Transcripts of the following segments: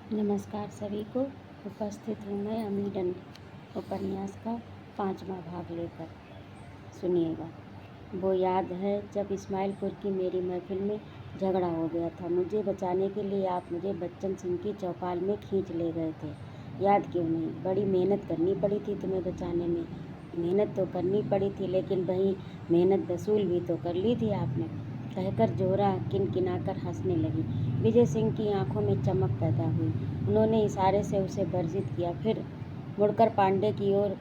नमस्कार सभी को। उपस्थित हूँ मैं अमीरन उपन्यास का 5वां भाग लेकर। सुनिएगा। वो याद है जब इस्माइलपुर की मेरी महफिल में झगड़ा हो गया था। मुझे बचाने के लिए आप मुझे बच्चन सिंह की चौपाल में खींच ले गए थे। याद क्यों नहीं? बड़ी मेहनत करनी पड़ी थी तुम्हें बचाने में। मेहनत तो करनी पड़ी थी, लेकिन वही मेहनत वसूल भी तो कर ली थी आपने, कहकर जोहरा किनकिनाकर हंसने लगी। विजय सिंह की आंखों में चमक पैदा हुई। उन्होंने इशारे से उसे वर्जित किया, फिर मुड़कर पांडे की ओर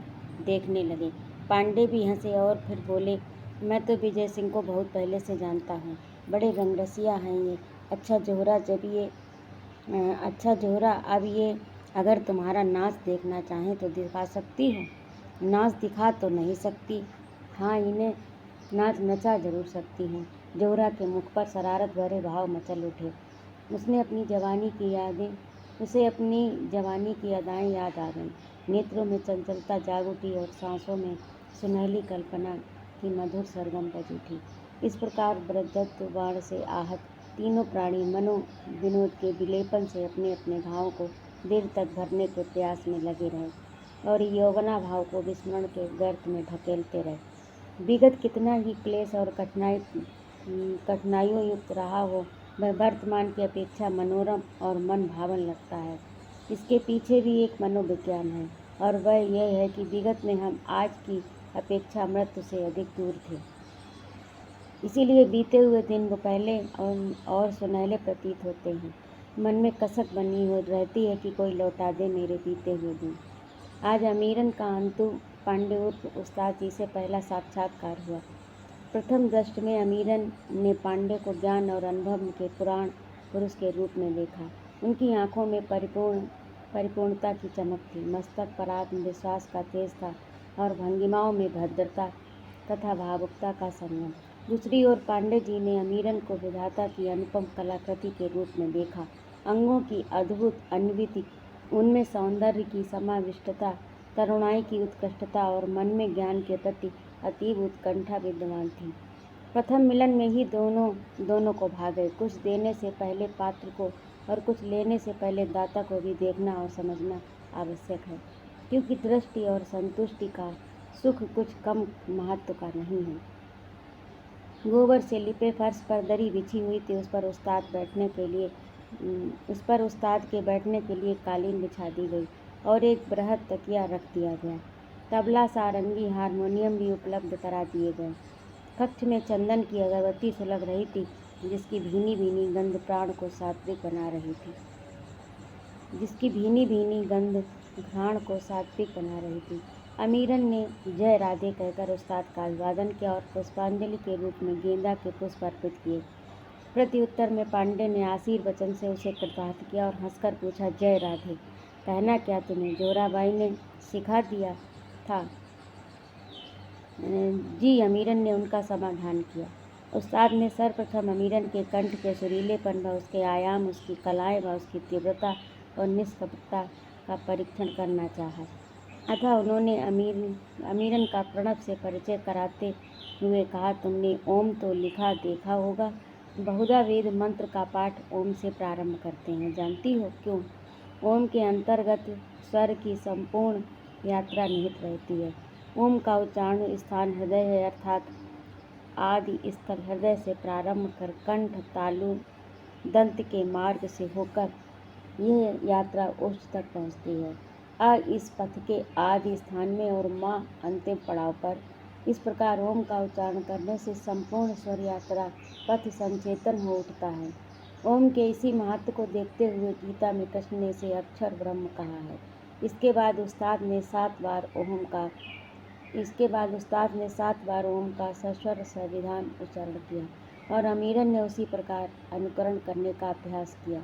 देखने लगे। पांडे भी हंसे और फिर बोले, मैं तो विजय सिंह को बहुत पहले से जानता हूँ। बड़े रंगरसिया हैं ये। अच्छा जोहरा, अब ये अगर तुम्हारा नाच देखना चाहें तो दिखा सकती हो। नाच दिखा तो नहीं सकती, हाँ इन्हें नाच नचा जरूर सकती हूँ। जोहरा के मुख पर शरारत भरे भाव मचल उठे। उसे अपनी जवानी की यादें याद आ गईं। नेत्रों में चंचलता जाग उठी और सांसों में सुनहली कल्पना की मधुर सरगम बज उठी। इस प्रकार ब्रजत्व बाण से आहत तीनों प्राणी मनो विनोद के विलेपन से अपने अपने घावों को देर तक भरने के प्रयास में लगे रहे और यौवना भाव को विस्मरण के गर्त में ढकेलते रहे। विगत कितना ही क्लेश और कठिनाइयों युक्त रहा हो, वह वर्तमान की अपेक्षा मनोरम और मन भावन लगता है। इसके पीछे भी एक मनोविज्ञान है, और वह यह है कि विगत में हम आज की अपेक्षा मृत्यु से अधिक दूर थे। इसीलिए बीते हुए दिन वो पहले और सुनहले प्रतीत होते हैं। मन में कसक बनी हो रहती है कि कोई लौटा दे मेरे बीते हुए दिन। आज अमीरन का अंतु पांडे उर्फ उस्ताद जी से पहला साक्षात्कार हुआ। प्रथम दृष्टि में अमीरन ने पांडे को ज्ञान और अनुभव के पुराण पुरुष के रूप में देखा। उनकी आंखों में परिपूर्णता की चमक थी, मस्तक पर आत्मविश्वास का तेज था और भंगिमाओं में भद्रता तथा भावुकता का संगम। दूसरी ओर पांडे जी ने अमीरन को विधाता की अनुपम कलाकृति के रूप में देखा। अंगों की अद्भुत अन्विति, उनमें सौंदर्य की समाविष्टता, तरुणाई की उत्कृष्टता और मन में ज्ञान के प्रति अतीब उत्कंठा विद्यमान थी। प्रथम मिलन में ही दोनों को भागे। कुछ देने से पहले पात्र को और कुछ लेने से पहले दाता को भी देखना और समझना आवश्यक है, क्योंकि दृष्टि और संतुष्टि का सुख कुछ कम महत्व का नहीं है। गोबर से लिपे फर्श पर दरी बिछी हुई थी। उस पर उस्ताद के बैठने के लिए कालीन बिछा दी गई और एक बृहद तकिया रख दिया गया। तबला, सारंगी, हारमोनियम भी उपलब्ध करा दिए गए। कक्ष में चंदन की अगरबत्ती सुलग रही थी, जिसकी भीनी भीनी गंध प्राण को सात्विक बना रही थी। अमीरन ने जय राधे कहकर उस्ताद का अभिवादन किया और पुष्पांजलि के रूप में गेंदा के पुष्प अर्पित किए। प्रत्युत्तर में पांडे ने आशीर्वचन से उसे कृतार्थ किया और हंसकर पूछा, जय राधे कहना क्या तुम्हें जोराबाई ने सिखा दिया था? जी, अमीरन ने उनका समाधान किया। उस्ताद ने सर्वप्रथम अमीरन के कंठ के सुरीलेपन व उसके आयाम, उसकी कलाएं व उसकी तीव्रता और निष्कपटता का परीक्षण करना चाहा। अतः उन्होंने अमीरन का प्रणव से परिचय कराते हुए कहा, तुमने ओम तो लिखा देखा होगा। बहुधा वेद मंत्र का पाठ ओम से प्रारंभ करते हैं, जानती हो क्यों? ओम के अंतर्गत स्वर की संपूर्ण यात्रा निहित रहती है। ओम का उच्चारण स्थान हृदय है, अर्थात आदि स्थल हृदय से प्रारंभ कर कंठ, तालु, दंत के मार्ग से होकर यह यात्रा ओष्ठ तक पहुँचती है। अ इस पथ के आदि स्थान में और माँ अंतिम पड़ाव पर। इस प्रकार ओम का उच्चारण करने से संपूर्ण स्वर यात्रा पथ संचेतन हो उठता है। ओम के इसी महत्व को देखते हुए गीता में कृष्ण ने इसे अक्षर ब्रह्म कहा है। इसके बाद उस्ताद ने 7 बार ओम का सस्वर सविधान उच्चारण किया और अमीरन ने उसी प्रकार अनुकरण करने का अभ्यास किया।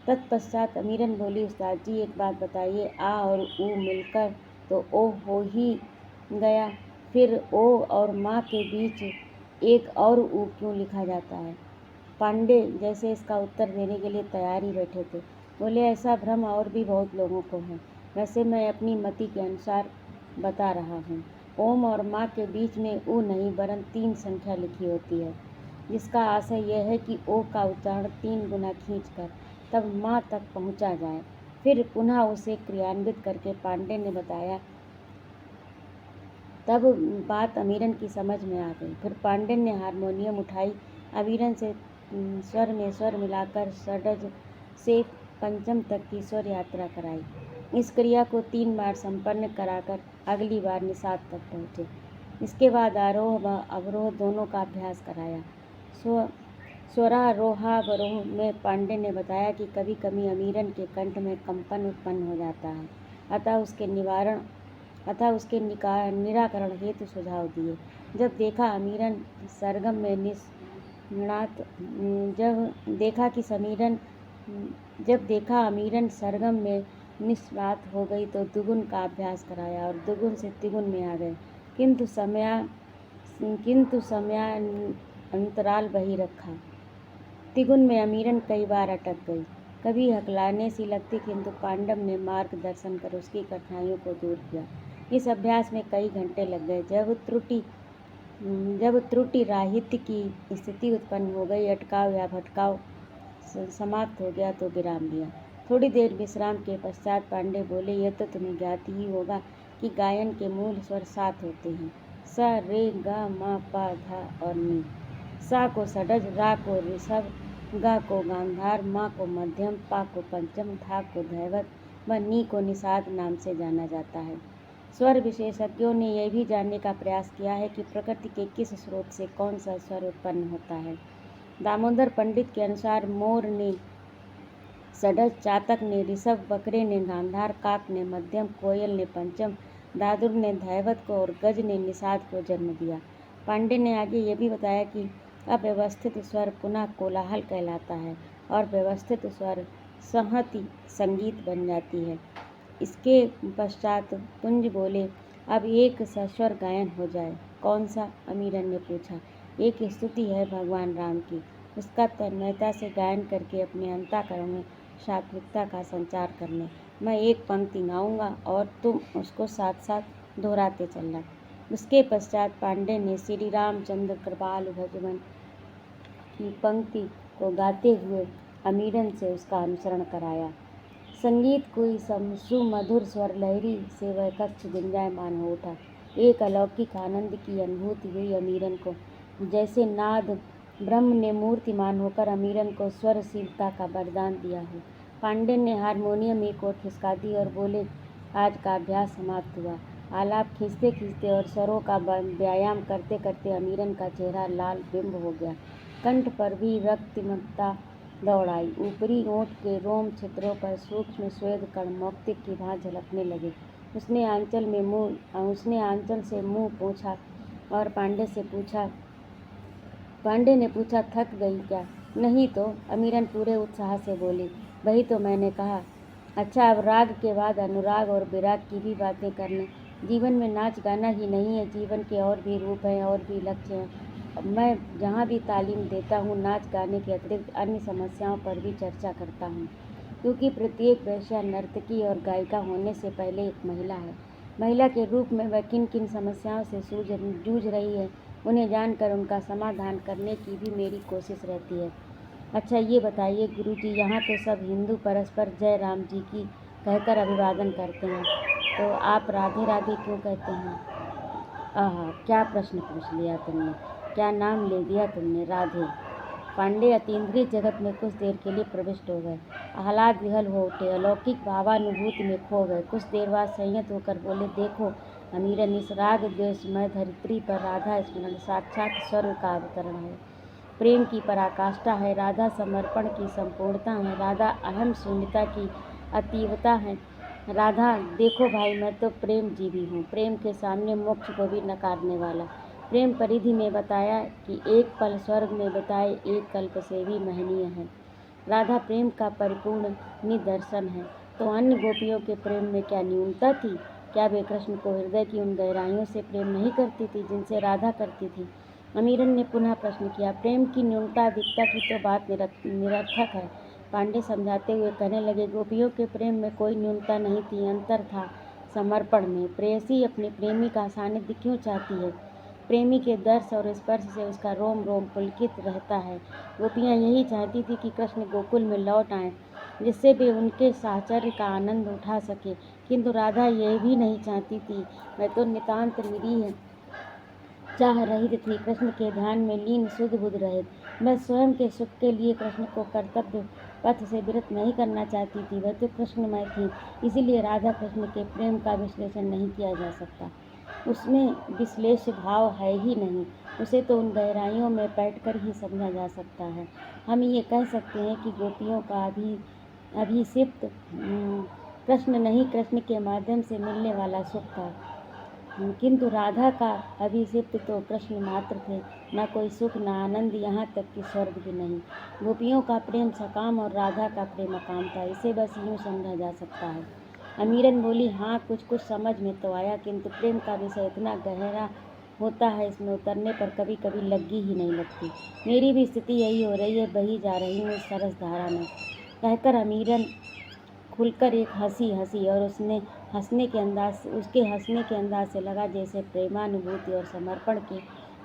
तत्पश्चात अमीरन बोली, उस्ताद जी एक बात बताइए, आ और ऊ मिलकर तो ओ हो ही गया, फिर ओ और माँ के बीच एक और ऊ क्यों लिखा जाता है? पांडे जैसे इसका उत्तर देने के लिए तैयार ही बैठे थे। बोले, ऐसा भ्रम और भी बहुत लोगों को है। वैसे मैं अपनी मति के अनुसार बता रहा हूँ। ओम और माँ के बीच में ऊ नहीं वरन 3 संख्या लिखी होती है, जिसका आशय यह है कि ओ का उच्चारण 3 गुना खींचकर तब माँ तक पहुँचा जाए। फिर पुनः उसे क्रियान्वित करके पांडे ने बताया। तब बात अमीरन की समझ में आ गई। फिर पांडे ने हारमोनियम उठाई, अमीरन से स्वर में स्वर मिलाकर षड्ज से पंचम तक की स्वर यात्रा कराई। इस क्रिया को 3 बार संपन्न कराकर अगली बार निषाद तक पहुँचे। इसके बाद आरोह व अवरोह दोनों का अभ्यास कराया। स्वरारोहावरोह में पांडे ने बताया कि कभी कभी अमीरन के कंठ में कंपन उत्पन्न हो जाता है, अतः उसके निराकरण हेतु सुझाव दिए। जब देखा अमीरन सरगम में निष्णात हो गई तो दुगुन का अभ्यास कराया और दुगुन से तिगुन में आ गए, किंतु समयांतराल वही रखा। तिगुन में अमीरन कई बार अटक गई, कभी हकलाने सी लगती, किंतु पांडव ने मार्गदर्शन कर उसकी कठिनाइयों को दूर किया। इस अभ्यास में कई घंटे लग गए। जब त्रुटि राहित्य की स्थिति उत्पन्न हो गई, अटकाव या भटकाव समाप्त हो गया तो विराम लिया। थोड़ी देर विश्राम के पश्चात पांडे बोले, यह तो तुम्हें ज्ञात ही होगा कि गायन के मूल स्वर 7 होते हैं, स, रे, ग, म, प, ध और नी। सा को षड्ज, रा को ऋषभ, ग को गांधार, म को मध्यम, पा को पंचम, धा को धैवत व नी को निषाद नाम से जाना जाता है। स्वर विशेषज्ञों ने यह भी जानने का प्रयास किया है कि प्रकृति के किस स्रोत से कौन सा स्वर उत्पन्न होता है। दामोदर पंडित के अनुसार मोर ने षड्ज, चातक ने ऋषभ, बकरे ने गांधार, काक ने मध्यम, कोयल ने पंचम, दादुर ने धैवत को और गज ने निषाद को जन्म दिया। पांडे ने आगे ये भी बताया कि अव्यवस्थित स्वर पुनः कोलाहल कहलाता है और व्यवस्थित स्वर संहति संगीत बन जाती है। इसके पश्चात कुंज बोले, अब एक सस्वर गायन हो जाए। कौन सा? अमीरन ने पूछा। एक स्तुति है भगवान राम की, उसका तन्मयता से गायन करके अपने अंतःकरण में सात्विकता का संचार करने। मैं एक पंक्ति गाऊंगा और तुम उसको साथ साथ दोहराते चलना। उसके पश्चात पांडे ने श्री रामचंद्र कृपालु भजवन की पंक्ति को गाते हुए अमीरन से उसका अनुसरण कराया। संगीत कोई सुमधुर स्वर लहरी से वह कक्ष गुंजायमान हो उठा। एक अलौकिक आनंद की अनुभूति हुई अमीरन को, जैसे नाद ब्रह्म ने मूर्तिमान होकर अमीरन को स्वरशीलता का वरदान दिया हो। पांडे ने हारमोनियम एक ओर खिसका दी और बोले, आज का अभ्यास समाप्त हुआ। आलाप खींचते खींचते और स्वरों का व्यायाम करते करते अमीरन का चेहरा लाल बिंब हो गया, कंठ पर भी रक्तिमत्ता दौड़ आई। ऊपरी ओंठ के रोम छिद्रों पर सूक्ष्म श्वेत कण मौक्तिक की भांति झलकने लगे। उसने आंचल से मुंह पोंछा और पांडे ने पूछा, थक गई क्या? नहीं तो, अमीरन पूरे उत्साह से बोली, वही तो मैंने कहा। अच्छा, अब राग के बाद अनुराग और विराग की भी बातें कर लें। जीवन में नाच गाना ही नहीं है, जीवन के और भी रूप हैं और भी लक्ष्य हैं। मैं जहाँ भी तालीम देता हूँ, नाच गाने के अतिरिक्त अन्य समस्याओं पर भी चर्चा करता हूँ, क्योंकि प्रत्येक वेश्या नर्तकी और गायिका होने से पहले एक महिला है। महिला के रूप में वह किन किन समस्याओं से जूझ रही है, उन्हें जानकर उनका समाधान करने की भी मेरी कोशिश रहती है। अच्छा ये बताइए गुरुजी, यहाँ तो सब हिंदू परस्पर जय राम जी की कहकर अभिवादन करते हैं, तो आप राधे राधे क्यों कहते हैं? आहा, क्या प्रश्न पूछ लिया तुमने, क्या नाम ले दिया तुमने, राधे। पांडे अतीन्द्रिय जगत में कुछ देर के लिए प्रविष्ट हो गए, आह्लाद विहल हो उठे, अलौकिक भावानुभूति में खो गए। कुछ देर बाद संयत होकर बोले, देखो अमीरन, इस राग द्वेषमय धरित्री पर राधा स्मरण साक्षात स्वर्ग का अवतरण है, प्रेम की पराकाष्ठा है। राधा समर्पण की संपूर्णता है, राधा अहम शून्यता की अतीवता है। राधा, देखो भाई, मैं तो प्रेम जीवी हूँ, प्रेम के सामने मोक्ष को भी नकारने वाला। प्रेम परिधि में बताया कि एक पल स्वर्ग में बिताए एक कल्प से भी महनीय है। राधा प्रेम का परिपूर्ण निदर्शन है, तो अन्य गोपियों के प्रेम में क्या न्यूनता थी? क्या वे कृष्ण को हृदय की उन गहराइयों से प्रेम नहीं करती थी जिनसे राधा करती थी? अमीरन ने पुनः प्रश्न किया। प्रेम की न्यूनता अधिकता की तो बात निरर्थक है, पांडे समझाते हुए कहने लगे। गोपियों के प्रेम में कोई न्यूनता नहीं थी, अंतर था समर्पण में। प्रेयसी अपने प्रेमी का सानिध्य क्यों चाहती है? प्रेमी के दर्श और स्पर्श से उसका रोम रोम पुलकित रहता है। गोपियाँ यही चाहती थी कि कृष्ण गोकुल में लौट आएं जिससे वे उनके साहचर्य का आनंद उठा सके। किंतु राधा यह भी नहीं चाहती थी। वह तो नितांत निरीह चाह रहित थी, कृष्ण के ध्यान में लीन शुद्ध बुद्ध रहित। वह स्वयं के सुख के लिए कृष्ण को कर्तव्य पथ से विरत नहीं करना चाहती थी। वह तो कृष्णमय थी, इसीलिए राधा कृष्ण के प्रेम का विश्लेषण नहीं किया जा सकता। उसमें विश्लेष्य भाव है ही नहीं। उसे तो उन गहराइयों में बैठकर ही समझा जा सकता है। हम ये कह सकते हैं कि गोपियों का अभिषिक्त कृष्ण नहीं, कृष्ण के माध्यम से मिलने वाला सुख था। किंतु राधा का अभिषिक्त तो कृष्ण मात्र थे, न कोई सुख न आनंद, यहाँ तक कि स्वर्ग भी नहीं। गोपियों का प्रेम सकाम और राधा का प्रेम अकाम था। इसे बस यूँ समझा जा सकता है। अमीरन बोली, हाँ कुछ कुछ समझ में तो आया, किंतु प्रेम का विषय इतना गहरा होता है, इसमें उतरने पर कभी कभी लग्गी ही नहीं लगती। मेरी भी स्थिति यही हो रही है, बही जा रही हूँ इस सरस धारा में, कहकर अमीरन खुलकर एक हंसी हंसी और उसके हंसने के अंदाज से लगा जैसे प्रेमानुभूति और समर्पण के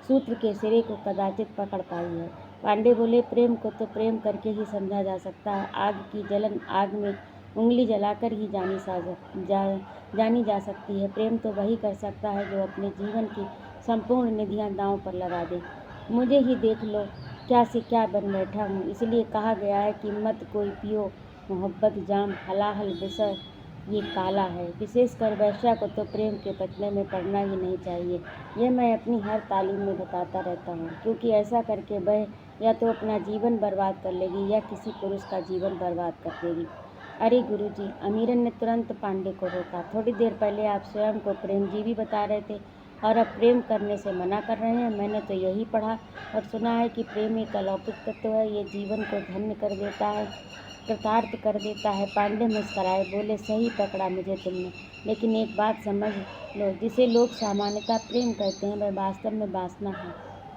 सूत्र के सिरे को कदाचित पकड़ पाई है। पांडे बोले, प्रेम को तो प्रेम करके ही समझा जा सकता है। आग की जलन आग में उंगली जलाकर ही जानी जा सकती है। प्रेम तो वही कर सकता है जो अपने जीवन की संपूर्ण निधियां दांव पर लगा दे। मुझे ही देख लो, क्या से क्या बन बैठा हूँ। इसलिए कहा गया है कि मत कोई पियो मोहब्बत जाम, हलाहल विषय ये काला है। विशेषकर वैश्या को तो प्रेम के पचने में पड़ना ही नहीं चाहिए। यह मैं अपनी हर तालीम में बताता रहता हूँ, क्योंकि ऐसा करके वह या तो अपना जीवन बर्बाद कर लेगी या किसी पुरुष का जीवन बर्बाद कर देगी। अरे गुरुजी, अमीरन ने तुरंत पांडे को रोका। थोड़ी देर पहले आप स्वयं को प्रेमजीवी बता रहे थे और अब प्रेम करने से मना कर रहे हैं। मैंने तो यही पढ़ा और सुना है कि प्रेम एक अलौकिक तत्व है, ये जीवन को धन्य कर देता है, कृतार्थ कर देता है। पांडे मुस्कराए, बोले, सही पकड़ा मुझे तुमने, लेकिन एक बात समझ लो, जिसे लोग सामान्यतः प्रेम कहते हैं वह वास्तव में वासना है,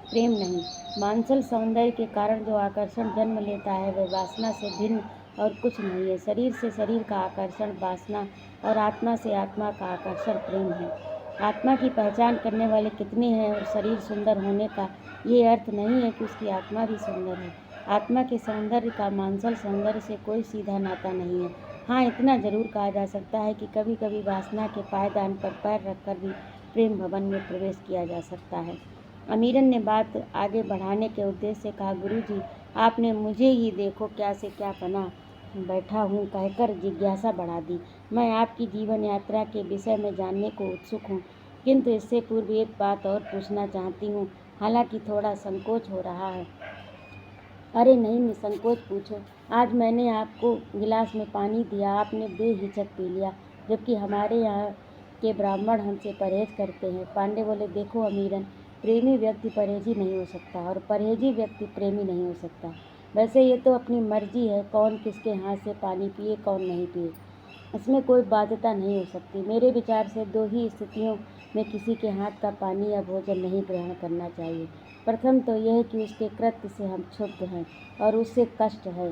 प्रेम नहीं। मांसल सौंदर्य के कारण जो आकर्षण जन्म लेता है वह वासना से भिन्न और कुछ नहीं है। शरीर से शरीर का आकर्षण वासना और आत्मा से आत्मा का आकर्षण प्रेम है। आत्मा की पहचान करने वाले कितने हैं, और शरीर सुंदर होने का ये अर्थ नहीं है कि उसकी आत्मा भी सुंदर है। आत्मा के सौंदर्य का मांसल सौंदर्य से कोई सीधा नाता नहीं है। हाँ, इतना जरूर कहा जा सकता है कि कभी कभी वासना के पायदान पर पैर रखकर भी प्रेम भवन में प्रवेश किया जा सकता है। अमीरन ने बात आगे बढ़ाने के उद्देश्य से कहा, गुरुजी, आपने मुझे ही देखो क्या से क्या बना बैठा हूँ कहकर जिज्ञासा बढ़ा दी। मैं आपकी जीवन यात्रा के विषय में जानने को उत्सुक हूँ, किंतु इससे पूर्व एक बात और पूछना चाहती हूँ, हालांकि थोड़ा संकोच हो रहा है। अरे नहीं, निसंकोच पूछो। आज मैंने आपको गिलास में पानी दिया, आपने बेहिचक पी लिया, जबकि हमारे यहाँ के ब्राह्मण हमसे परहेज करते हैं। पांडे बोले, देखो अमीरन, प्रेमी व्यक्ति परहेजी नहीं हो सकता और परहेजी व्यक्ति प्रेमी नहीं हो सकता। वैसे ये तो अपनी मर्जी है कौन किसके हाथ से पानी पिए कौन नहीं पिए, इसमें कोई बाध्यता नहीं हो सकती। मेरे विचार से दो ही स्थितियों में किसी के हाथ का पानी या भोजन नहीं ग्रहण करना चाहिए। प्रथम तो यह कि उसके कृत्य से हम क्षुब्ध हैं और उससे कष्ट है,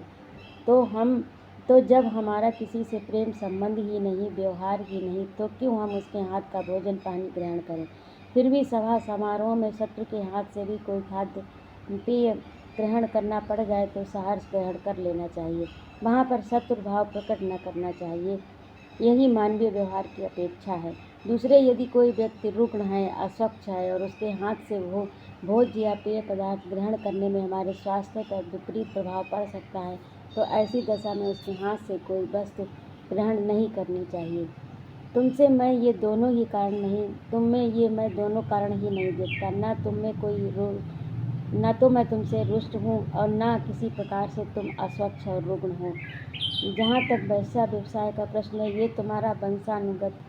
तो जब हमारा किसी से प्रेम संबंध ही नहीं, व्यवहार ही नहीं, तो क्यों हम उसके हाथ का भोजन पानी ग्रहण करें। फिर भी सभा समारोह में शत्रु के हाथ से भी कोई खाद्य पेय ग्रहण करना पड़ जाए तो सहर्ष ग्रहण कर लेना चाहिए, वहाँ पर शत्रु भाव प्रकट न करना चाहिए। यही मानवीय व्यवहार की अपेक्षा है। दूसरे, यदि कोई व्यक्ति रुग्ण है, अस्वच्छ है और उसके हाथ से वो भोज्य या पेय पदार्थ ग्रहण करने में हमारे स्वास्थ्य पर विपरीत प्रभाव पड़ सकता है, तो ऐसी दशा में उसके हाथ से कोई वस्तु ग्रहण नहीं करनी चाहिए। तुमसे मैं ये दोनों ही कारण नहीं तुम में ये मैं दोनों कारण ही नहीं देखता। न तो मैं तुमसे रुष्ट हूँ और न किसी प्रकार से तुम अस्वच्छ और रुग्ण हो। जहाँ तक वैश्या व्यवसाय का प्रश्न है, ये तुम्हारा वंशानुगत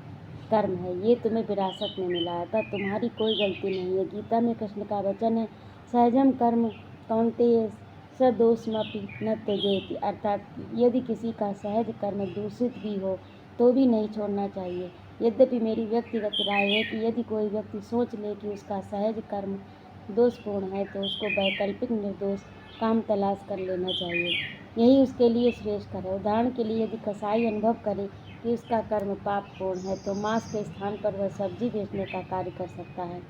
कर्म है, ये तुम्हें विरासत में मिला है, अतः तुम्हारी कोई गलती नहीं है। गीता में कृष्ण का वचन है, सहजम कर्म कौन्तेय सदोषमपि न त्यजेति, अर्थात यदि किसी का सहज कर्म दूषित भी हो तो भी नहीं छोड़ना चाहिए। यद्यपि मेरी व्यक्तिगत राय है कि यदि कोई व्यक्ति सोच ले कि उसका सहज कर्म दोषपूर्ण है तो उसको वैकल्पिक निर्दोष काम तलाश कर लेना चाहिए, यही उसके लिए श्रेष्ठकर है। उदाहरण के लिए, यदि कसाई अनुभव करे कि उसका कर्म पापपूर्ण है तो मांस के स्थान पर वह सब्जी बेचने का कार्य कर सकता है।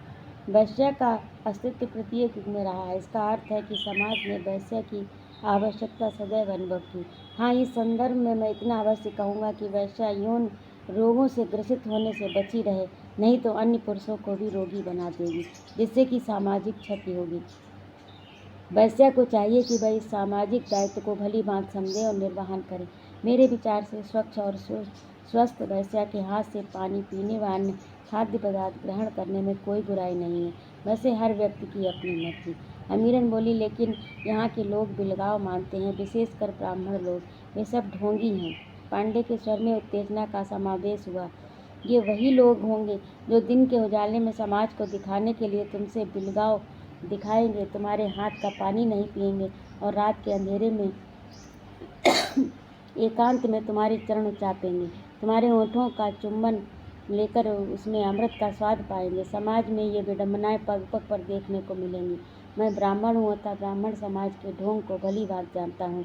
वैश्या का अस्तित्व प्रत्येक युग में रहा है। इसका अर्थ है कि समाज में वैश्या की आवश्यकता सदैव अनुभव की। हाँ, इस संदर्भ में मैं इतना अवश्य कहूँगा कि वैश्या यौन रोगों से ग्रसित होने से बची रहे, नहीं तो अन्य पुरुषों को भी रोगी बना देगी, जिससे कि सामाजिक क्षति होगी। वैश्या को चाहिए कि वह इस सामाजिक दायित्व को भली भांति समझे और निर्वहन करे। मेरे विचार से स्वच्छ और स्वस्थ वैश्या के हाथ से पानी पीने व अन्य खाद्य पदार्थ ग्रहण करने में कोई बुराई नहीं है। वैसे हर व्यक्ति की अपनी मर्जी। अमीरन बोली, लेकिन यहाँ के लोग बिलगाव मानते हैं, विशेषकर ब्राह्मण लोग। वे सब ढोंगी हैं। पांडे के स्वर में उत्तेजना का समावेश हुआ। ये वही लोग होंगे जो दिन के उजाले में समाज को दिखाने के लिए तुमसे बिलगाव दिखाएंगे, तुम्हारे हाथ का पानी नहीं पिएंगे और रात के अंधेरे में एकांत में तुम्हारे चरण चापेंगे, तुम्हारे होठों का चुंबन लेकर उसमें अमृत का स्वाद पाएंगे। समाज में ये विडंबनाएं पग पग पर देखने को मिलेंगी। मैं ब्राह्मण हूँ, अतः ब्राह्मण समाज के ढोंग को भली बात जानता हूँ।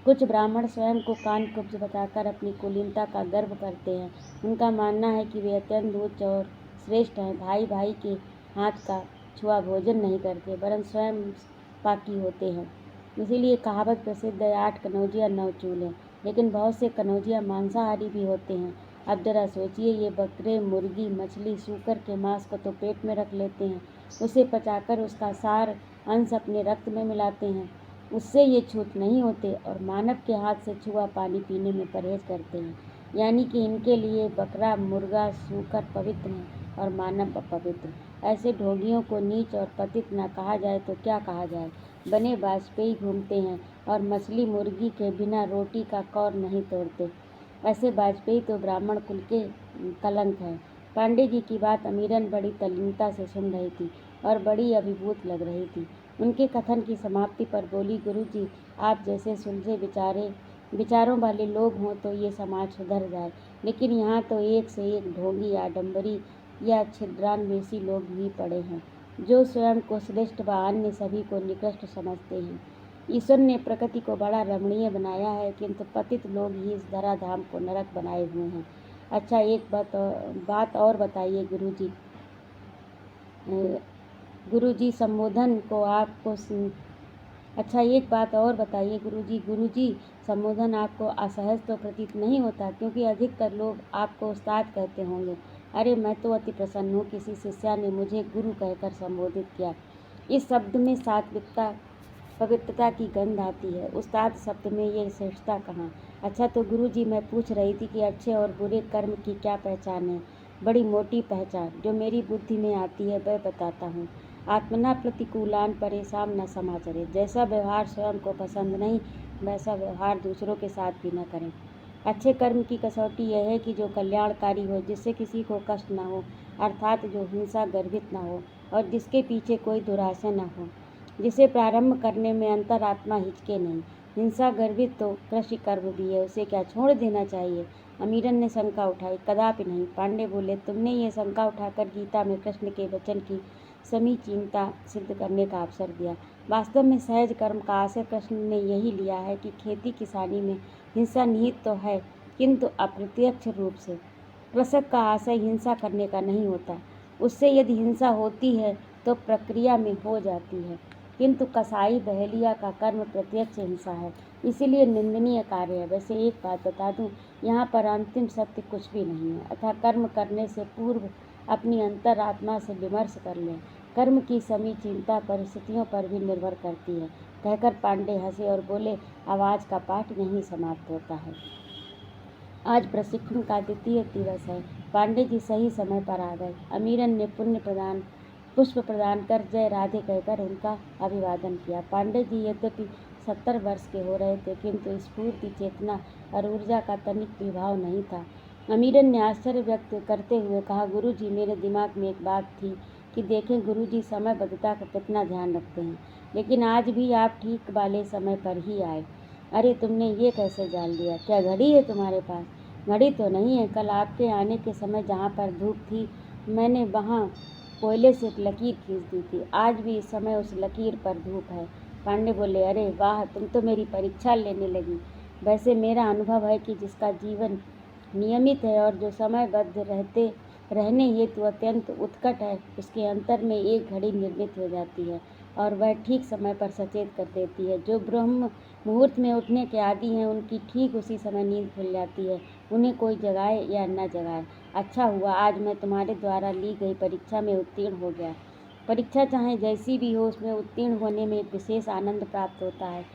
कुछ ब्राह्मण स्वयं को कान कुब्ज बताकर अपनी कुलीनता का गर्व करते हैं। उनका मानना है कि वे अत्यंत उच्च और श्रेष्ठ हैं। भाई भाई के हाथ का छुआ भोजन नहीं करते, वरन स्वयं पाकी होते हैं। इसीलिए कहावत प्रसिद्ध है, 8 कनौजिया 9 चूल्हे। लेकिन बहुत से कनौजिया मांसाहारी भी होते हैं। अब जरा सोचिए, ये बकरे, मुर्गी, मछली, सूकर के मांस को तो पेट में रख लेते हैं, उसे पचाकर उसका सार अंश अपने रक्त में मिलाते हैं, उससे ये छूत नहीं होते और मानव के हाथ से छुआ पानी पीने में परहेज करते हैं। यानी कि इनके लिए बकरा, मुर्गा, सूकर पवित्र हैं और मानव अपवित्र। ऐसे ढोंगियों को नीच और पतित न कहा जाए तो क्या कहा जाए। बने वाजपेयी घूमते हैं और मछली मुर्गी के बिना रोटी का कौर नहीं तोड़ते। ऐसे वाजपेयी तो ब्राह्मण कुल के कलंक हैं। पांडे जी की बात अमीरन बड़ी तल्लीनता से सुन रही थी और बड़ी अभिभूत लग रही थी। उनके कथन की समाप्ति पर बोली, गुरुजी, आप जैसे सुलझे विचारों वाले लोग हों तो ये समाज सुधर जाए, लेकिन यहाँ तो एक से एक ढोंगी, आडम्बरी या छिद्रान्वेषी लोग भी पड़े हैं, जो स्वयं को श्रेष्ठ व अन्य सभी को निकृष्ट समझते हैं। ईश्वर ने प्रकृति को बड़ा रमणीय बनाया है, किंतु पतित लोग ही इस धराधाम को नरक बनाए हुए हैं। अच्छा, एक बात और बताइए गुरुजी, संबोधन को आपको अच्छा, एक बात और बताइए गुरुजी, संबोधन आपको असहज तो प्रतीत नहीं होता, क्योंकि अधिकतर लोग आपको उस्ताद कहते होंगे। अरे, मैं तो अति प्रसन्न हूँ, किसी शिष्या ने मुझे गुरु कहकर संबोधित किया। इस शब्द में सात्विकता, पवित्रता की गंध आती है। उस्ताद शब्द में ये श्रेष्ठता कहाँ। अच्छा, तो गुरुजी, मैं पूछ रही थी कि अच्छे और बुरे कर्म की क्या पहचान है। बड़ी मोटी पहचान जो मेरी बुद्धि में आती है वह बताता हूँ। आत्मना प्रतिकूलान परेशान न समाचरे। जैसा व्यवहार स्वयं को पसंद नहीं, वैसा व्यवहार दूसरों के साथ भी न करें। अच्छे कर्म की कसौटी यह है कि जो कल्याणकारी हो, जिससे किसी को कष्ट न हो, अर्थात जो हिंसा गर्भित न हो और जिसके पीछे कोई दुराशा न हो, जिसे प्रारंभ करने में अंतरात्मा हिचके नहीं। हिंसा गर्भित तो कृषि कर्म भी है, उसे क्या छोड़ देना चाहिए? अमीरन ने शंका उठाई। कदापि नहीं। पांडे बोले, तुमने ये शंका उठाकर गीता में कृष्ण के वचन की समीचीनता सिद्ध करने का अवसर दिया। वास्तव में सहज कर्म का आशय कृष्ण ने यही लिया है कि खेती किसानी में हिंसा निहित तो है, किंतु अप्रत्यक्ष रूप से। कृषक का आशय हिंसा करने का नहीं होता, उससे यदि हिंसा होती है तो प्रक्रिया में हो जाती है, किंतु कसाई बहेलिया का कर्म प्रत्यक्ष हिंसा है, इसीलिए निंदनीय कार्य है। वैसे एक बात बता दूं, यहाँ पर अंतिम सत्य कुछ भी नहीं है, अतः कर्म करने से पूर्व अपनी अंतरात्मा से विमर्श कर लें। कर्म की समीचीनता परिस्थितियों पर भी निर्भर करती है। कहकर पांडे हंसे और बोले, आवाज़ का पाठ यहीं समाप्त होता है। आज प्रशिक्षण का द्वितीय दिवस है। पांडे जी सही समय पर आ गए। अमीरन ने पुष्प प्रदान कर जय राधे कहकर उनका अभिवादन किया। पांडे जी यद्यपि 70 वर्ष के हो रहे थे, किंतु स्फूर्ति, चेतना और ऊर्जा का तनिक भी भाव नहीं था। अमीरन ने आश्चर्य व्यक्त करते हुए कहा, गुरुजी, मेरे दिमाग में एक बात थी कि देखें गुरुजी समयबद्धता का कितना ध्यान रखते हैं, लेकिन आज भी आप ठीक वाले समय पर ही आए। अरे, तुमने ये कैसे जान लिया? क्या घड़ी है तुम्हारे पास? घड़ी तो नहीं है। कल आपके आने के समय जहाँ पर धूप थी, मैंने वहाँ कोयले से एक लकीर खींच दी थी। आज भी इस समय उस लकीर पर धूप है। पांडे बोले, अरे वाह, तुम तो मेरी परीक्षा लेने लगी। वैसे मेरा अनुभव है कि जिसका जीवन नियमित है और जो समयबद्ध रहने हेतु अत्यंत उत्कट है, उसके अंतर में एक घड़ी निर्मित हो जाती है और वह ठीक समय पर सचेत कर देती है। जो ब्रह्म मुहूर्त में उठने के आदी हैं, उनकी ठीक उसी समय नींद खुल जाती है, उन्हें कोई जगाए या न जगाए। अच्छा हुआ आज मैं तुम्हारे द्वारा ली गई परीक्षा में उत्तीर्ण हो गया। परीक्षा चाहे जैसी भी हो, उसमें उत्तीर्ण होने में एक विशेष आनंद प्राप्त होता है।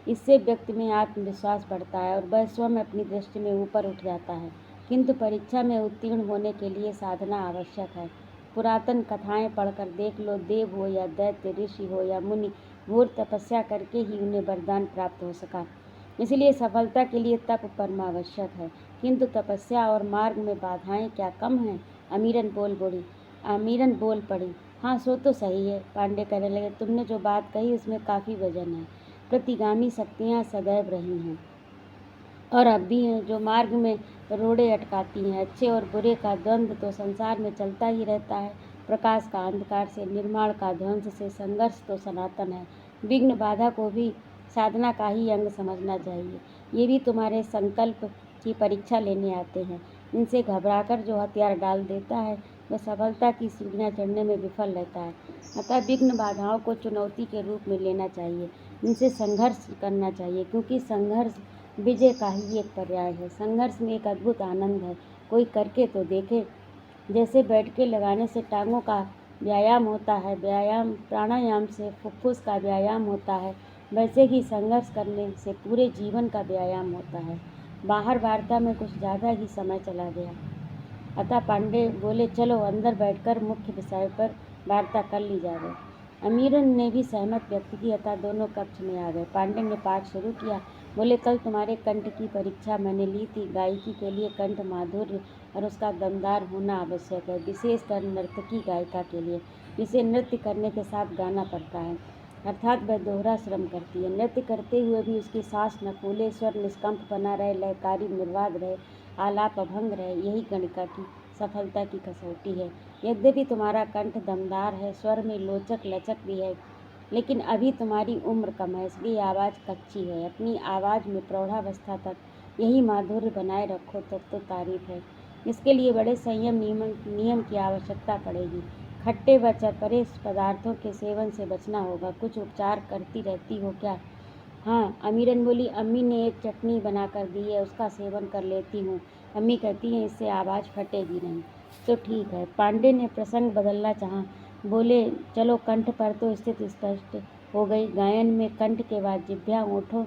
इससे व्यक्ति में आत्मविश्वास बढ़ता है और वह स्वयं अपनी दृष्टि में ऊपर उठ जाता है। किंतु परीक्षा में उत्तीर्ण होने के लिए साधना आवश्यक है। पुरातन कथाएं पढ़कर देख लो, देव हो या दैत्य, ऋषि हो या मुनि, घोर तपस्या करके ही उन्हें वरदान प्राप्त हो सका। इसलिए सफलता के लिए तप परमावश्यक है। किंतु तपस्या और मार्ग में बाधाएं क्या कम हैं? अमीरन बोल पड़ी। हाँ, सो तो सही है। पांडे कहने लगे, तुमने जो बात कही उसमें काफ़ी वजन है। प्रतिगामी शक्तियाँ सदैव रही हैं और अब भी हैं, जो मार्ग में रोड़े अटकाती हैं। अच्छे और बुरे का द्वंद्व तो संसार में चलता ही रहता है। प्रकाश का अंधकार से, निर्माण का ध्वंस से संघर्ष तो सनातन है। विघ्न बाधा को भी साधना का ही अंग समझना चाहिए। ये भी तुम्हारे संकल्प की परीक्षा लेने आते हैं। इनसे घबराकर जो हथियार डाल देता है, वह सफलता की सीढ़ियाँ चढ़ने में विफल रहता है। अतः विघ्न बाधाओं को चुनौती के रूप में लेना चाहिए, इनसे संघर्ष करना चाहिए, क्योंकि संघर्ष विजय का ही एक पर्याय है। संघर्ष में एक अद्भुत आनंद है, कोई करके तो देखे। जैसे बैठके लगाने से टांगों का व्यायाम होता है, प्राणायाम से फुफ्फुस का व्यायाम होता है, वैसे ही संघर्ष करने से पूरे जीवन का व्यायाम होता है। बाहर वार्ता में कुछ ज़्यादा ही समय चला गया, अतः पांडे बोले, चलो अंदर बैठकर मुख्य विषय पर वार्ता कर ली जाए। अमीरन ने भी सहमत व्यक्त की, अतः दोनों कक्ष में आ गए। पांडे ने पाठ शुरू किया। बोले, कल तुम्हारे कंठ की परीक्षा मैंने ली थी। गायकी के लिए कंठ माधुर्य और उसका दमदार होना आवश्यक है, विशेषकर नर्तकी गायिका के लिए, जिसे नृत्य करने के साथ गाना पड़ता है, अर्थात वह दोहरा श्रम करती है। नृत्य करते हुए भी उसकी सांस न फूले, स्वर निष्कंप बना रहे, लयकारी निर्वाद रहे, आलाप अभंग रहे, यही गणिका की सफलता की कसौटी है। यद्यपि तुम्हारा कंठ दमदार है, स्वर में लोचक लचक भी है, लेकिन अभी तुम्हारी उम्र कम है, इसलिए आवाज़ कच्ची है। अपनी आवाज़ में प्रौढ़ावस्था तक यही माधुर्य बनाए रखो, तब तो तारीफ है। इसके लिए बड़े संयम नियम की आवश्यकता पड़ेगी। खट्टे व चरपरे पदार्थों के सेवन से बचना होगा। कुछ उपचार करती रहती हो क्या? हाँ, अमीरन बोली, अम्मी ने एक चटनी बनाकर दी है, उसका सेवन कर लेती हूँ। अम्मी कहती हैं इससे आवाज़ फटेगी नहीं। तो ठीक है। पांडे ने प्रसंग बदलना चाहा। बोले, चलो कंठ पर तो स्थिति स्पष्ट हो गई। गायन में कंठ के बाद जिह्वा, ओठों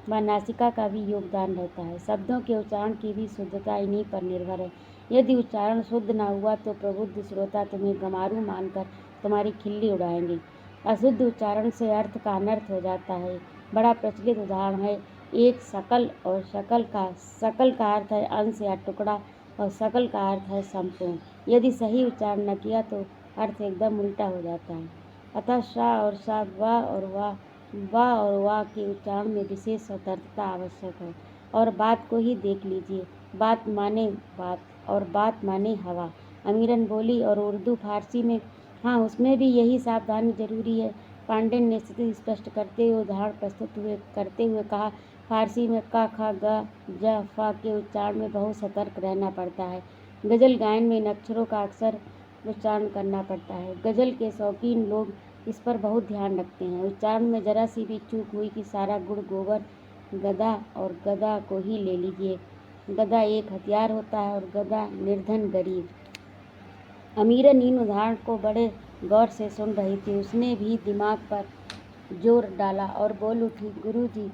व नासिका का भी योगदान रहता है। शब्दों के उच्चारण की भी शुद्धता इन्हीं पर निर्भर है। यदि उच्चारण शुद्ध न हुआ तो प्रबुद्ध श्रोता तुम्हें गंवारू मानकर तुम्हारी खिल्ली उड़ाएंगे। अशुद्ध उच्चारण से अर्थ का अनर्थ हो जाता है। बड़ा प्रचलित उदाहरण है, एक सकल, और सकल का अर्थ है अंश या टुकड़ा, और सकल का अर्थ है संपूर्ण। यदि सही उच्चारण न किया तो अर्थ एकदम उल्टा हो जाता है। अतः सा और सा, वाह और वाह के उच्चारण में विशेष सतर्कता आवश्यक है। और बात को ही देख लीजिए, बात माने बात और बात माने हवा। अमीरन बोली, और उर्दू फारसी में? हाँ, उसमें भी यही सावधानी जरूरी है। पांडे ने स्थिति स्पष्ट करते हुए उदाहरण प्रस्तुत करते हुए कहा, फारसी में का, खा, ग, ज, फा के उच्चारण में बहुत सतर्क रहना पड़ता है। गज़ल गायन में इन अक्षरों का अक्सर उच्चारण करना पड़ता है। गज़ल के शौकीन लोग इस पर बहुत ध्यान रखते हैं। उच्चारण में जरा सी भी चूक हुई कि सारा गुड़ गोबर गदा, और गदा को ही ले लीजिए। गदा एक हथियार होता है और गदा निर्धन गरीब। अमीरन इन उदाहरण को बड़े गौर से सुन रही थी। उसने भी दिमाग पर जोर डाला और बोल उठी, गुरुजी,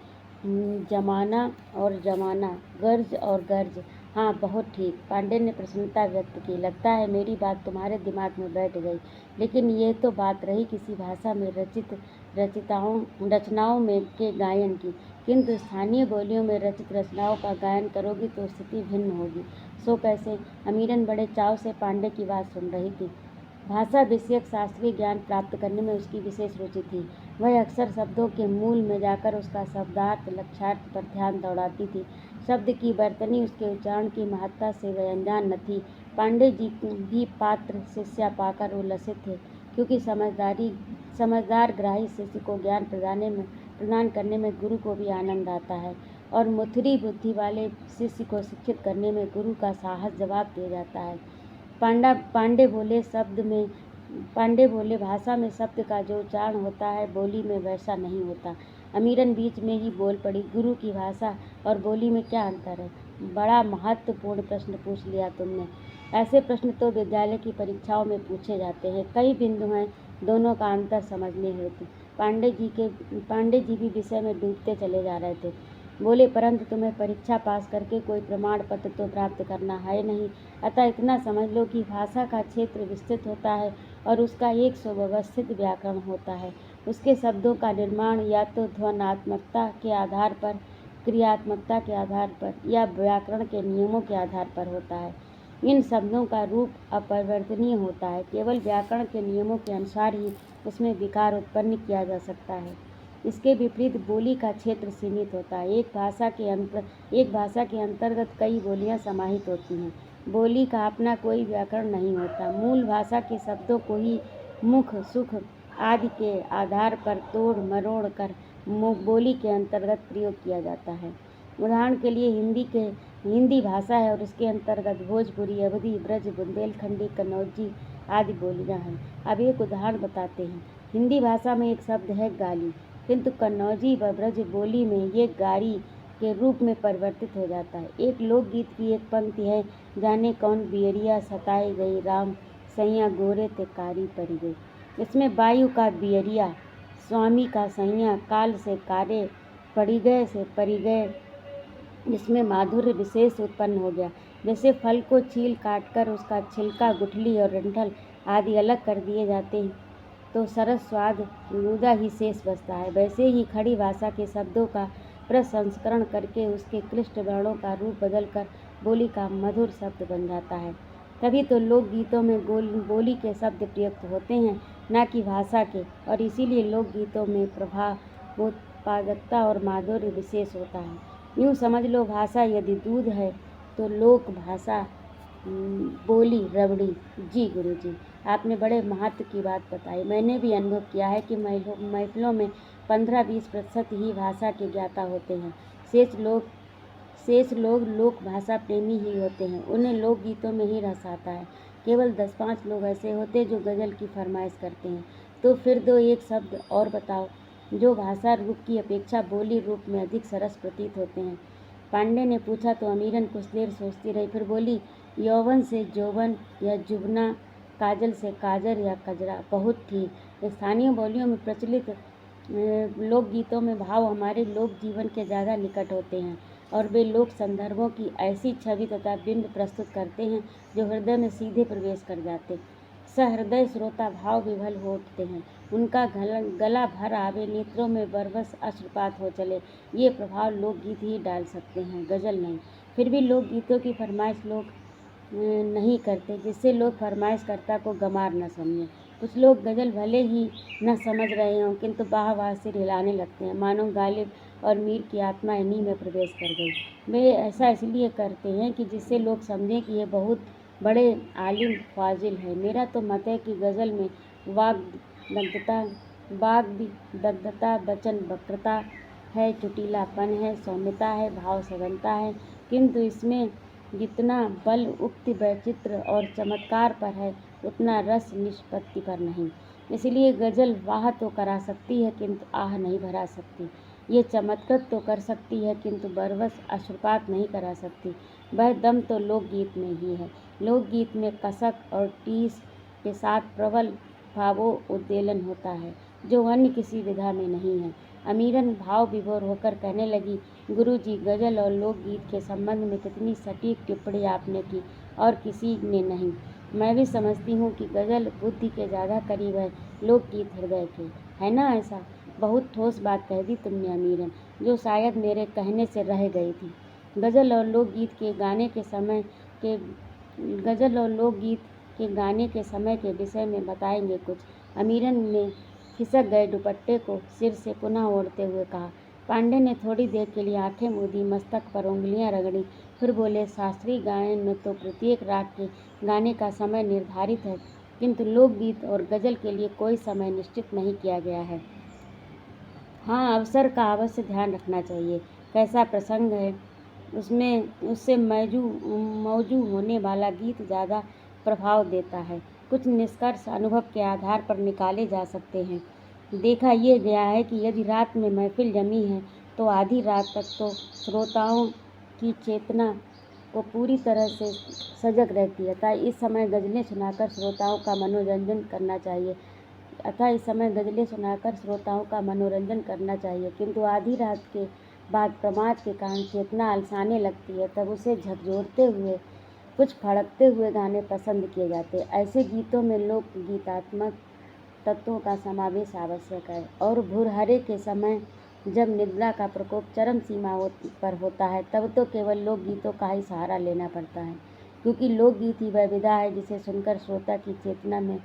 जमाना और जमाना, गर्ज और गर्ज। हाँ, बहुत ठीक। पांडे ने प्रसन्नता व्यक्त की। लगता है मेरी बात तुम्हारे दिमाग में बैठ गई। लेकिन ये तो बात रही किसी भाषा में रचित रचनाओं में के गायन की, किंतु स्थानीय बोलियों में रचित रचनाओं का गायन करोगी तो स्थिति भिन्न होगी। सो कैसे? अमीरन बड़े चाव से पांडे की बात सुन रही थी। भाषा विषयक शास्त्रीय ज्ञान प्राप्त करने में उसकी विशेष रुचि थी। वह अक्सर शब्दों के मूल में जाकर उसका शब्दार्थ लक्ष्यार्थ पर ध्यान दौड़ाती थी। शब्द की बर्तनी उसके उच्चारण की महत्ता से वह अनजान न थी। पांडे जी भी पात्र शिष्या पाकर उल्लसित थे, क्योंकि समझदार ग्राही शिष्य को ज्ञान प्रदान करने में गुरु को भी आनंद आता है, और मुथरी बुद्धि वाले शिष्य को शिक्षित करने में गुरु का साहस जवाब दे जाता है। पांडे बोले, भाषा में शब्द का जो उच्चारण होता है बोली में वैसा नहीं होता। अमीरन बीच में ही बोल पड़ी, गुरु की भाषा और बोली में क्या अंतर है? बड़ा महत्वपूर्ण प्रश्न पूछ लिया तुमने। ऐसे प्रश्न तो विद्यालय की परीक्षाओं में पूछे जाते हैं। कई बिंदु हैं दोनों का अंतर समझने हेतु। पांडे जी भी विषय में डूबते चले जा रहे थे। बोले, परंतु तुम्हें परीक्षा पास करके कोई प्रमाण पत्र तो प्राप्त करना है नहीं, अतः इतना समझ लो कि भाषा का क्षेत्र विस्तृत होता है और उसका एक सुव्यवस्थित व्याकरण होता है। उसके शब्दों का निर्माण या तो ध्वन्यात्मकता के आधार पर, क्रियात्मकता के आधार पर या व्याकरण के नियमों के आधार पर होता है। इन शब्दों का रूप अपरिवर्तनीय होता है, केवल व्याकरण के नियमों के अनुसार ही उसमें विकार उत्पन्न किया जा सकता है। इसके विपरीत बोली का क्षेत्र सीमित होता है। एक भाषा के अंतर्गत कई बोलियां समाहित होती हैं। बोली का अपना कोई व्याकरण नहीं होता। मूल भाषा के शब्दों को ही मुख, सुख आदि के आधार पर तोड़ मरोड़ कर बोली के अंतर्गत प्रयोग किया जाता है। उदाहरण के लिए हिंदी भाषा है और इसके अंतर्गत भोजपुरी, अवधी, ब्रज, बुंदेलखंडी, कन्नौजी आदि बोलियां हैं। अब एक उदाहरण बताते हैं। हिंदी भाषा में एक शब्द है गाली, किंतु कन्नौजी व ब्रज बोली में ये गारी के रूप में परिवर्तित हो जाता है। एक लोकगीत की एक पंक्ति है, जाने कौन बियरिया सताई गई राम, सैया गोरे ते कारी पड़ी गई। इसमें वायु का बियरिया, स्वामी का सैया, काल से कारे, पड़ी गए से पड़ी गए, इसमें माधुर्य विशेष उत्पन्न हो गया। जैसे फल को छील काट कर उसका छिलका, गुठली और डंठल आदि अलग कर दिए जाते हैं तो सरस स्वाद गुदा ही शेष बचता है, वैसे ही खड़ी भाषा के शब्दों का प्रसंस्करण करके उसके क्लिष्ट वर्णों का रूप बदलकर बोली का मधुर शब्द बन जाता है। तभी तो लोकगीतों में बोली के शब्द प्रयुक्त होते हैं, न कि भाषा के, और इसीलिए लोकगीतों में प्रभाव, उत्पादकता और माधुर्य विशेष होता है। यूँ समझ लो, भाषा यदि दूध है तो लोक भाषा बोली रबड़ी। जी गुरुजी, आपने बड़े महत्व की बात बताई। मैंने भी अनुभव किया है कि महफिलों में 15-20% ही भाषा के ज्ञाता होते हैं। शेष लोग लोक भाषा प्रेमी ही होते हैं। उन्हें लोकगीतों में ही रस आता है। केवल 10-5 लोग ऐसे होते जो गज़ल की फरमाइश करते हैं। तो फिर दो एक शब्द और बताओ जो भाषा रूप की अपेक्षा बोली रूप में अधिक सरस प्रतीत होते हैं। पांडे ने पूछा तो अमीरन कुछ देर सोचती रही, फिर बोली, यौवन से जौवन या जुबना, काजल से काजर या कजरा। बहुत ठीक। स्थानीय बोलियों में प्रचलित लोकगीतों में भाव हमारे लोक जीवन के ज़्यादा निकट होते हैं और वे लोक संदर्भों की ऐसी छवि तथा बिंब प्रस्तुत करते हैं जो हृदय में सीधे प्रवेश कर जाते। सहृदय श्रोता भाव विभल हो उठते हैं, उनका गला भर आवे, नेत्रों में बरबस अश्रुपात हो चले। ये प्रभाव लोकगीत ही डाल सकते हैं, गज़ल नहीं। फिर भी लोकगीतों की फरमाइश लोग नहीं करते, जिससे लोग फरमाइशकर्ता को गंवार न समझें। कुछ लोग गज़ल भले ही न समझ रहे हों, किंतु बाह से हिलाने लगते हैं, मानो गालिब और मीर की आत्मा इन्हीं में प्रवेश कर गई। वे ऐसा इसलिए करते हैं कि जिससे लोग समझें कि ये बहुत बड़े आलिम फाजिल है। मेरा तो मत है कि गज़ल में वाग्दग्धता, वचन वक्रता है, चुटीलापन है, सौम्यता है, भाव सघनता है, किंतु इसमें जितना बल उक्ति वैचित्र और चमत्कार पर है उतना रस निष्पत्ति पर नहीं। इसलिए गज़ल वाह तो करा सकती है किंतु आह नहीं भरा सकती। ये चमत्कृत तो कर सकती है किंतु बरबस अश्रुपात नहीं करा सकती। वह दम तो लोकगीत में ही है। लोकगीत में कसक और टीस के साथ प्रबल भावोद्वेलन होता है जो अन्य किसी विधा में नहीं है। अमीरन भाव विभोर होकर कहने लगी, गुरुजी, गज़ल और लोकगीत के संबंध में कितनी सटीक टिप्पणी आपने की और किसी ने नहीं। मैं भी समझती हूँ कि गज़ल बुद्धि के ज़्यादा करीब है, लोकगीत हृदय के, है ना ऐसा? बहुत ठोस बात कह दी तुमने अमीरन, जो शायद मेरे कहने से रह गई थी। गज़ल और लोकगीत के गाने के समय के विषय में बताएंगे कुछ। अमीरन ने खिसक गए दुपट्टे को सिर से पुनः ओढ़ते हुए कहा। पांडे ने थोड़ी देर के लिए आंखें मूंदी, मस्तक पर उंगलियां रगड़ी, फिर बोले, शास्त्रीय गायन में तो प्रत्येक राग के गाने का समय निर्धारित है, किंतु लोकगीत और गज़ल के लिए कोई समय निश्चित नहीं किया गया है। हाँ, अवसर का अवश्य ध्यान रखना चाहिए। कैसा प्रसंग है उससे मौजू होने वाला गीत ज़्यादा प्रभाव देता है। कुछ निष्कर्ष अनुभव के आधार पर निकाले जा सकते हैं। देखा ये गया है कि यदि रात में महफिल जमी है तो आधी रात तक तो श्रोताओं की चेतना को पूरी तरह से सजग रहती है, अतः इस समय गज़लें सुनाकर श्रोताओं का मनोरंजन करना चाहिए। किंतु आधी रात के बाद प्रमाद के कारण चेतना अलसाने लगती है, तब उसे झकझोरते हुए, कुछ फड़कते हुए गाने पसंद किए जाते हैं। ऐसे गीतों में लोक गीतात्मक तत्वों का समावेश आवश्यक है। और भोरहरे के समय जब निद्रा का प्रकोप चरम सीमा पर होता है, तब तो केवल लोकगीतों का ही सहारा लेना पड़ता है, क्योंकि लोकगीत ही वह विधा है जिसे सुनकर श्रोता की चेतना में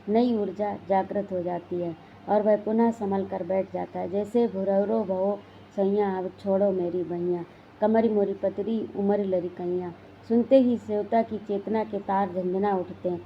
नई ऊर्जा जागृत हो जाती है और वह पुनः संभल कर बैठ जाता है। जैसे भुरौरो भवो सैया अब छोड़ो मेरी बहियाँ, कमरी मोरी पतरी उमर लरी कैया। सुनते ही श्रोता की चेतना के तार झंझना उठते हैं।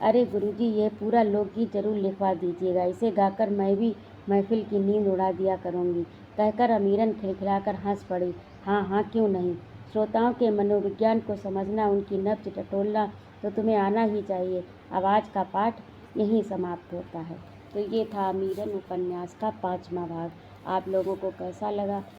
अरे गुरुजी, ये पूरा लोकगीत जरूर लिखवा दीजिएगा, इसे गाकर मैं भी महफिल की नींद उड़ा दिया करूँगी, कहकर अमीरन खिलखिलाकर हंस पड़ी। हाँ हाँ, क्यों नहीं। श्रोताओं के मनोविज्ञान को समझना, उनकी नब्ज टटोलना तो तुम्हें आना ही चाहिए। अब आज का पाठ यहीं समाप्त होता है। तो ये था अमीरन उपन्यास का 5वां भाग। आप लोगों को कैसा लगा